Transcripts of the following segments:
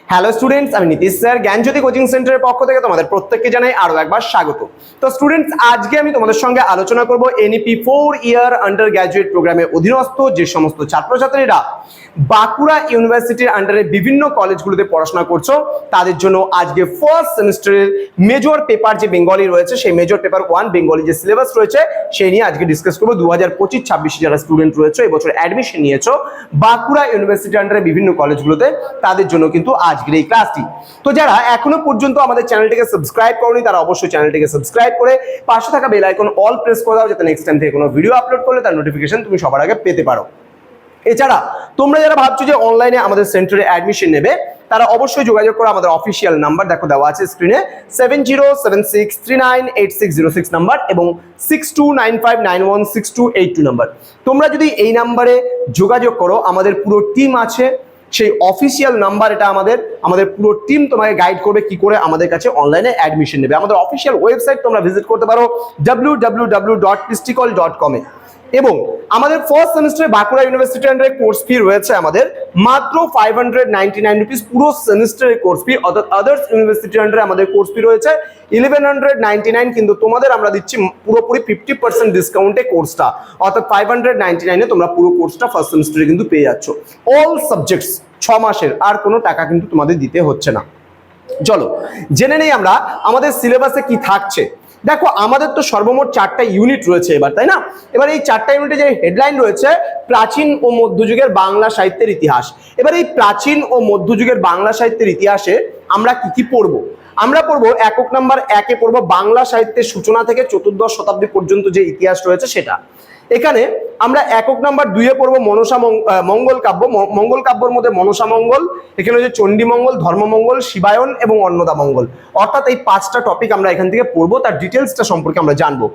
Hello students, আমি Nitish sir জ্ঞানজ্যোতি coaching সেন্টারের পক্ষ থেকে তোমাদের প্রত্যেককে জানাই আরো একবার স্বাগত। তো স্টুডেন্টস, আজকে আমি তোমাদের সঙ্গে আলোচনা করব এনইপি 4 ইয়ার আন্ডার গ্র্যাজুয়েট প্রোগ্রামের অধীনস্থ যে সমস্ত ছাত্রছাত্রীরা বাঁকুড়া ইউনিভার্সিটির আন্ডারে বিভিন্ন কলেজগুলোতে পড়াশোনা করছো তাদের জন্য আজকে ফার্স্ট সেমিস্টারের মেজর পেপার যে বেঙ্গলি রয়েছে সেই মেজর পেপার 1 বেঙ্গলি যে সিলেবাস রয়েছে সেই নিয়ে আজকে ডিসকাস করবো। 2025-26 যারা স্টুডেন্ট রয়েছে এবছর অ্যাডমিশন নিয়েছো বাঁকুড়া ইউনিভার্সিটির আন্ডারে বিভিন্ন কলেজগুলোতে, তাদের জন্য কিন্তু আজকের এই ক্লাসটি। তো যারা এখনো পর্যন্ত আমাদের চ্যানেলটিকে সাবস্ক্রাইব করনি তারা অবশ্যই চ্যানেলটিকে সাবস্ক্রাইব করে পাশে থাকা বেল আইকন অল প্রেস করে দাও, যাতে নেক্সট টাইম থেকে কোনো ভিডিও আপলোড করলে তার নোটিফিকেশন তুমি সবার আগে পেতে পারো। এছাড়া তোমরা যারা ভাবছো যে অনলাইনে আমাদের সেন্টারে অ্যাডমিশন নেবে তারা অবশ্যই যোগাযোগ করো। আমাদের অফিসিয়াল নাম্বার দেখো দেওয়া আছে স্ক্রিনে, 7076398606 নাম্বার এবং 6295916282 নাম্বার। তোমরা যদি এই নাম্বারে যোগাযোগ করো, আমাদের পুরো টিম আছে, সেই অফিসিয়াল নাম্বার এটা আমাদের পুরো টিম তোমাকে গাইড করবে কি করে আমাদের কাছে অনলাইনে অ্যাডমিশন নেবে। আমাদের অফিসিয়াল ওয়েবসাইট তোমরা ভিজিট করতে পারো www.pisticol.com এ। এবং আমাদের ফার্স্ট সেমিস্টারে বাঁকুড়া ইউনিভার্সিটি আন্ডারে কোর্স ফি রয়েছে আমাদের মাত্র 599 রুপিস পুরো সেমিস্টারের কোর্স ফি। অর্থাৎ আদার্স ইউনিভার্সিটি আন্ডারে আমাদের কোর্স ফি রয়েছে 1199, কিন্তু তোমাদের আমরা দিচ্ছি পুরোপুরি 50% ডিসকাউন্টে কোর্সটা, অর্থাৎ 599 তোমরা পুরো কোর্সটা ফার্স্ট সেমিস্টারে কিন্তু পেয়ে যাচ্ছ। অল সাবজেক্টস 6 মাসের, আর কোনো টাকা কিন্তু তোমাদের দিতে হচ্ছে না। চলো জেনে নেই আমরা আমাদের সিলেবাসে কি থাকছে। দেখো আমাদের তো সর্বমোট 4টা ইউনিট রয়েছে এবার, তাই না? এবার এই 4টা ইউনিটে যে হেডলাইন রয়েছে প্রাচীন ও মধ্যযুগের বাংলা সাহিত্যের ইতিহাস। এবার এই প্রাচীন ও মধ্যযুগের বাংলা সাহিত্যের ইতিহাসে আমরা কি পড়বো? আমরা পড়বো একক নাম্বার 1-এ পড়বো বাংলা সাহিত্যের সূচনা থেকে চতুর্দশ শতাব্দী পর্যন্ত যে ইতিহাস রয়েছে সেটা। এখানে আমরা একক নাম্বার 2-এ পড়বো মনসা মঙ্গল কাব্য। মঙ্গল কাব্যের মধ্যে মনসা মঙ্গল, এখানে হচ্ছে চণ্ডী মঙ্গল, ধর্মমঙ্গল, শিবায়ন এবং অন্নদা মঙ্গল। অর্থাৎ এই 5টা টপিক আমরা এখান থেকে পড়বো, তার ডিটেলসটা সম্পর্কে আমরা জানবো।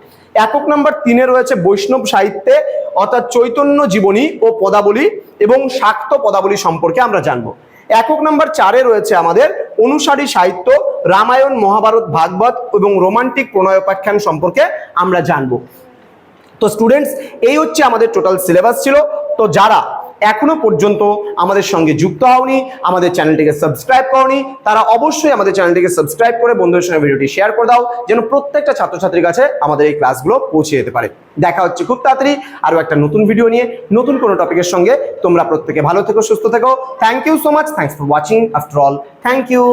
একক নাম্বার 3-এ রয়েছে বৈষ্ণব সাহিত্যে, অর্থাৎ চৈতন্য জীবনী ও পদাবলী এবং শাক্ত পদাবলী সম্পর্কে আমরা জানবো। একক নাম্বার 4-এ রয়েছে আমাদের অনুসারী সাহিত্য, রামায়ণ, মহাভারত, ভাগবত এবং রোমান্টিক প্রণয়োপাখ্যান সম্পর্কে আমরা জানবো। তো স্টুডেন্টস, এই হচ্ছে আমাদের টোটাল সিলেবাস ছিল। তো যারা এখনো পর্যন্ত আমাদের সঙ্গে যুক্ত হওনি, আমাদের চ্যানেলটিকে সাবস্ক্রাইব করনি, তারা অবশ্যই আমাদের চ্যানেলটিকে সাবস্ক্রাইব করে বন্ধুদের সঙ্গে ভিডিওটি শেয়ার করে দাও, যেন প্রত্যেকটা ছাত্রছাত্রীর কাছে আমাদের এই ক্লাসগুলো পৌঁছে যেতে পারে। দেখা হচ্ছে খুব তাড়াতাড়ি আরো একটা নতুন ভিডিও নিয়ে, নতুন কোনো টপিকের সঙ্গে। তোমরা প্রত্যেকে ভালো থেকো, সুস্থ থেকো। Thank you so much, thanks for watching. After all, thank you.